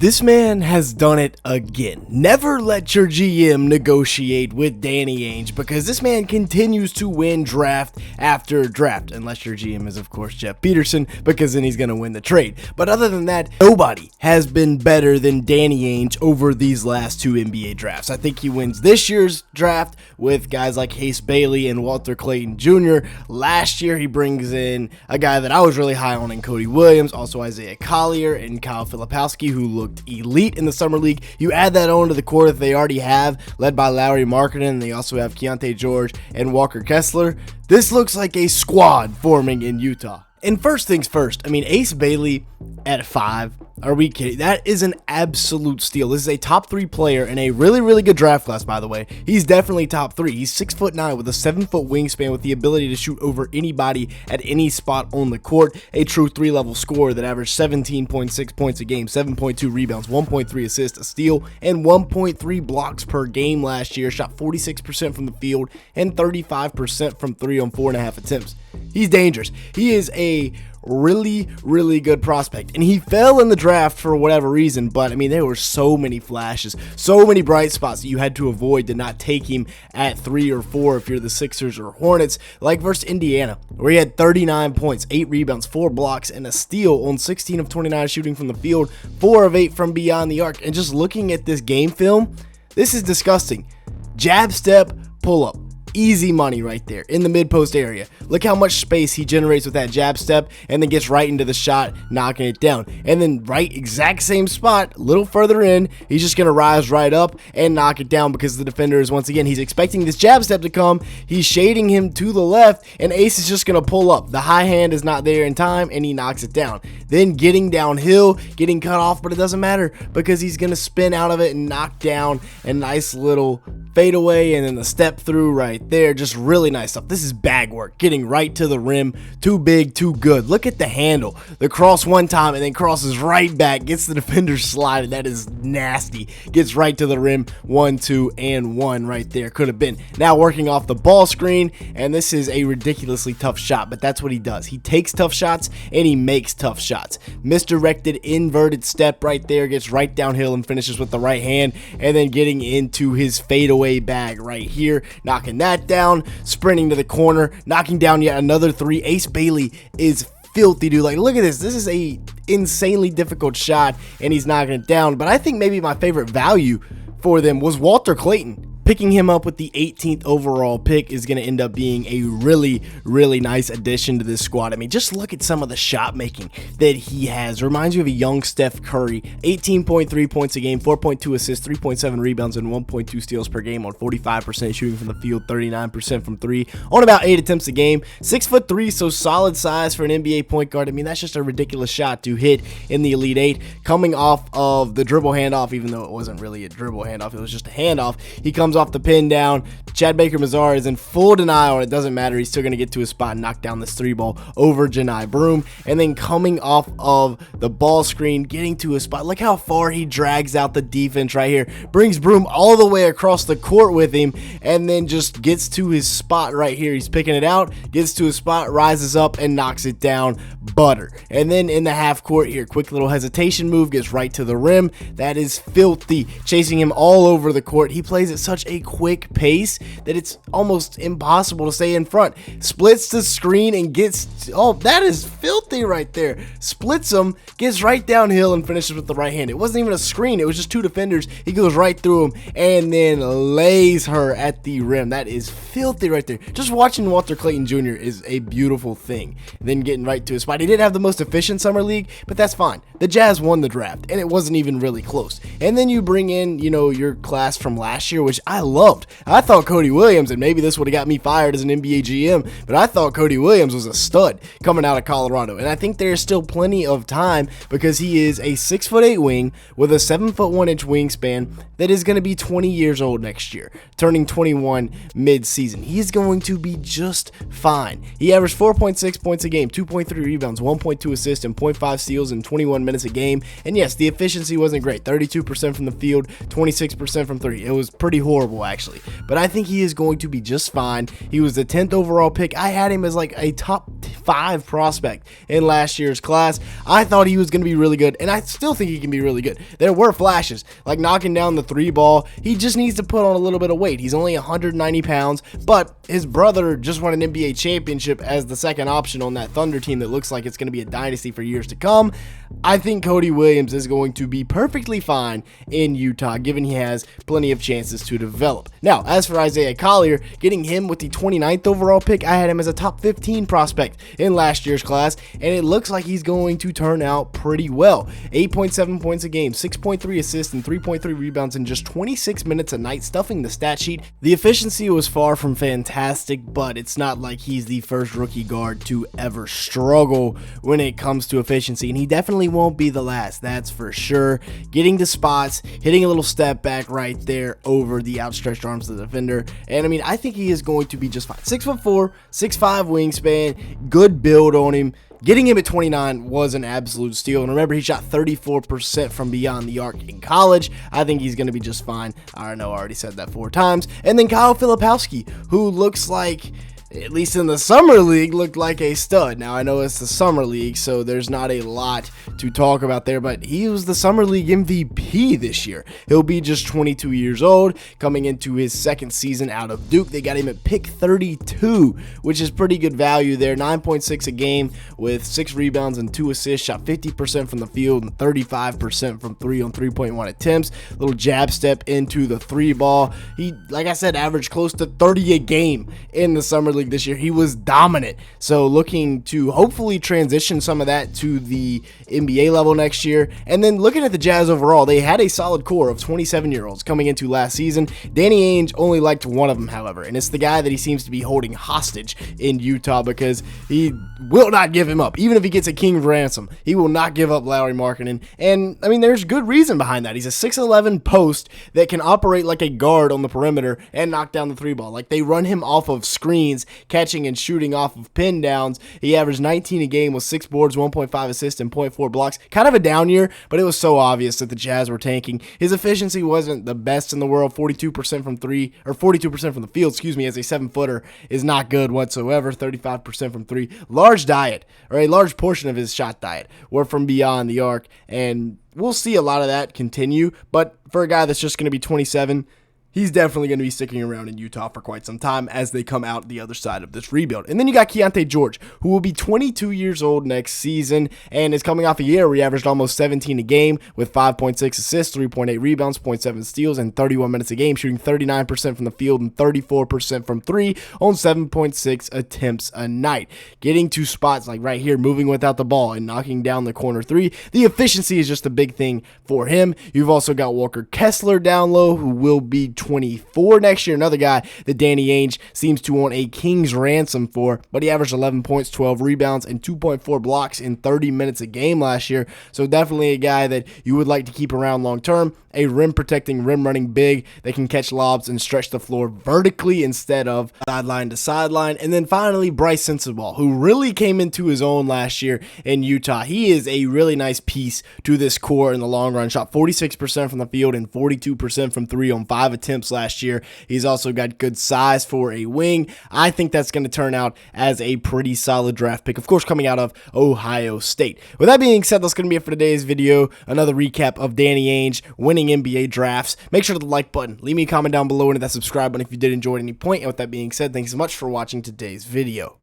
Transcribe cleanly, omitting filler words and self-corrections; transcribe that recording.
This man has done it again. Never let your GM negotiate with Danny Ainge because this man continues to win draft after draft. Unless your GM is, of course, Jeff Peterson, because then he's going to win the trade. But other than that, nobody has been better than Danny Ainge over these last two NBA drafts. I think he wins this year's draft with guys like Ace Bailey and Walter Clayton Jr. Last year, he brings in a guy that I was really high on in Cody Williams, also Isaiah Collier and Kyle Filipowski, who looked elite in the summer league. You add that on to the core that they already have, led by Lauri Markkanen. They also have Clayton Jr and Walker Kessler. This looks like a squad forming in Utah. And first things first, I mean, Ace Bailey at 5, are we kidding? That is an absolute steal. This is a top 3 player in a really, really good draft class, by the way. He's definitely top 3. He's 6'9" with a 7-foot wingspan with the ability to shoot over anybody at any spot on the court. A true 3-level scorer that averaged 17.6 points a game, 7.2 rebounds, 1.3 assists, a steal, and 1.3 blocks per game last year. Shot 46% from the field and 35% from 3 on 4.5 attempts. He's dangerous. He is a really, really good prospect, and he fell in the draft for whatever reason, but I mean, there were so many flashes, so many bright spots that you had to avoid to not take him at 3 or 4 if you're the Sixers or Hornets, like versus Indiana, where he had 39 points, 8 rebounds, 4 blocks, and a steal on 16 of 29 shooting from the field, 4 of 8 from beyond the arc. And just looking at this game film, this is disgusting. Jab step, pull up. Easy money right there in the mid-post area. Look how much space he generates with that jab step and then gets right into the shot, knocking it down. And then right exact same spot, a little further in, he's just going to rise right up and knock it down because the defender is, once again, he's expecting this jab step to come. He's shading him to the left, and Ace is just going to pull up. The high hand is not there in time, and he knocks it down. Then getting downhill, getting cut off, but it doesn't matter because he's going to spin out of it and knock down a nice little fadeaway and then the step through right there. Just really nice stuff. This is bag work, getting right to the rim. Too big, too good. Look at the handle. The cross one time and then crosses right back, gets the defender slided. That is nasty. Gets right to the rim. 1, 2, and 1 right there. Could have been. Now working off the ball screen, and this is a ridiculously tough shot, but that's what he does. He takes tough shots and he makes tough shots. Misdirected inverted step right there, gets right downhill and finishes with the right hand, and then getting into his fadeaway bag right here, knocking that down, sprinting to the corner, knocking down yet another 3. Ace Bailey is filthy, dude. Like, look at this. This is a insanely difficult shot, and he's knocking it down. But I think maybe my favorite value for them was Walter Clayton. Picking him up with the 18th overall pick is going to end up being a really, really nice addition to this squad. I mean, just look at some of the shot making that he has. Reminds you of a young Steph Curry. 18.3 points a game, 4.2 assists, 3.7 rebounds, and 1.2 steals per game on 45% shooting from the field, 39% from 3, on about 8 attempts a game. 6'3", so solid size for an NBA point guard. I mean, that's just a ridiculous shot to hit in the Elite 8. Coming off of the dribble handoff, even though it wasn't really a dribble handoff, it was just a handoff. He comes off the pin down. Chad Baker-Mazar is in full denial, and it doesn't matter. He's still going to get to his spot and knock down this 3-ball over Janai Broome. And then coming off of the ball screen, getting to his spot. Look how far he drags out the defense right here. Brings Broome all the way across the court with him, and then just gets to his spot right here. He's picking it out, gets to his spot, rises up, and knocks it down. Butter. And then in the half court here, quick little hesitation move, gets right to the rim. That is filthy. Chasing him all over the court. He plays at such a quick pace that it's almost impossible to stay in front. Splits the screen and gets, oh, that is filthy right there. Splits them, gets right downhill and finishes with the right hand. It wasn't even a screen, it was just 2 defenders. He goes right through them and then lays her at the rim. That is filthy right there. Just watching Walter Clayton Jr. is a beautiful thing. Then getting right to his spot. He didn't have the most efficient summer league, but that's fine. The Jazz won the draft and it wasn't even really close. And then you bring in, you know, your class from last year, which I loved. I thought Cody Williams, and maybe this would have got me fired as an NBA GM, but I thought Cody Williams was a stud coming out of Colorado. And I think there's still plenty of time because he is a 6'8" wing with a 7'1" wingspan that is going to be 20 years old next year, turning 21 mid-season. He's going to be just fine. He averaged 4.6 points a game, 2.3 rebounds, 1.2 assists, and 0.5 steals in 21 minutes a game. And yes, the efficiency wasn't great. 32% from the field, 26% from 3. It was pretty horrible. horrible actually, but I think he is going to be just fine. He was the 10th overall pick. I had him as like a top 5 prospect in last year's class. I thought he was going to be really good, and I still think he can be really good. There were flashes, like knocking down the 3 ball. He just needs to put on a little bit of weight. He's only 190 pounds, but his brother just won an NBA championship as the second option on that Thunder team that looks like it's going to be a dynasty for years to come. I think Cody Williams is going to be perfectly fine in Utah, given he has plenty of chances to develop. Now, as for Isaiah Collier, getting him with the 29th overall pick, I had him as a top 15 prospect in last year's class, and it looks like he's going to turn out pretty well. 8.7 points a game, 6.3 assists, and 3.3 rebounds in just 26 minutes a night, stuffing the stat sheet. The efficiency was far from fantastic, but it's not like he's the first rookie guard to ever struggle when it comes to efficiency, and he definitely won't be the last, that's for sure. Getting to spots, hitting a little step back right there over the outstretched arms of the defender, and I mean, I think he is going to be just fine. 6'4", 6'5" wingspan, good build on him. Getting him at 29 was an absolute steal. And remember, he shot 34% from beyond the arc in college. I think he's going to be just fine. I know I already said that 4 times. And then Kyle Filipowski, who looks like, at least in the summer league, looked like a stud. Now, I know it's the summer league, so there's not a lot to talk about there, but he was the summer league MVP this year. He'll be just 22 years old, coming into his second season out of Duke. They got him at pick 32, which is pretty good value there. 9.6 a game with 6 rebounds and 2 assists, shot 50% from the field and 35% from 3 on 3.1 attempts. Little jab step into the 3 ball. He, like I said, averaged close to 30 a game in the summer league this year. He was dominant, so looking to hopefully transition some of that to the NBA level next year. And then looking at the Jazz overall, they had a solid core of 27-year-olds coming into last season. Danny Ainge only liked one of them, however, and it's the guy that he seems to be holding hostage in Utah because he will not give him up. Even if he gets a king's ransom, he will not give up Lauri Markkanen. And I mean, there's good reason behind that. He's a 6'11 post that can operate like a guard on the perimeter and knock down the 3 ball. Like, they run him off of screens, catching and shooting off of pin downs. He averaged 19 a game with 6 boards, 1.5 assists, and 0.4 blocks. Kind of a down year, but it was so obvious that the Jazz were tanking. His efficiency wasn't the best in the world. 42% from 3, or 42% from the field, as a 7-footer is not good whatsoever. 35% from 3. Large diet, or a large portion of his shot diet, were from beyond the arc, and we'll see a lot of that continue. But for a guy that's just going to be 27, he's definitely going to be sticking around in Utah for quite some time as they come out the other side of this rebuild. And then you got Clayton Jr, who will be 22 years old next season and is coming off a year where he averaged almost 17 a game with 5.6 assists, 3.8 rebounds, 0.7 steals, and 31 minutes a game, shooting 39% from the field and 34% from 3 on 7.6 attempts a night. Getting to spots like right here, moving without the ball and knocking down the corner 3. The efficiency is just a big thing for him. You've also got Walker Kessler down low, who will be 24 next year. Another guy that Danny Ainge seems to want a king's ransom for, but he averaged 11 points, 12 rebounds, and 2.4 blocks in 30 minutes a game last year. So definitely a guy that you would like to keep around long term. A rim protecting, rim running big that can catch lobs and stretch the floor vertically instead of sideline to sideline. And then finally, Bryce Sensabaugh, who really came into his own last year in Utah. He is a really nice piece to this core in the long run. Shot 46% from the field and 42% from 3 on 5 attempts last year. He's also got good size for a wing. I think that's going to turn out as a pretty solid draft pick, of course, coming out of Ohio State. With that being said, that's going to be it for today's video. Another recap of Danny Ainge winning NBA drafts. Make sure to the like button, leave me a comment down below, and hit that subscribe button if you did enjoy at any point. And with that being said, thanks so much for watching today's video.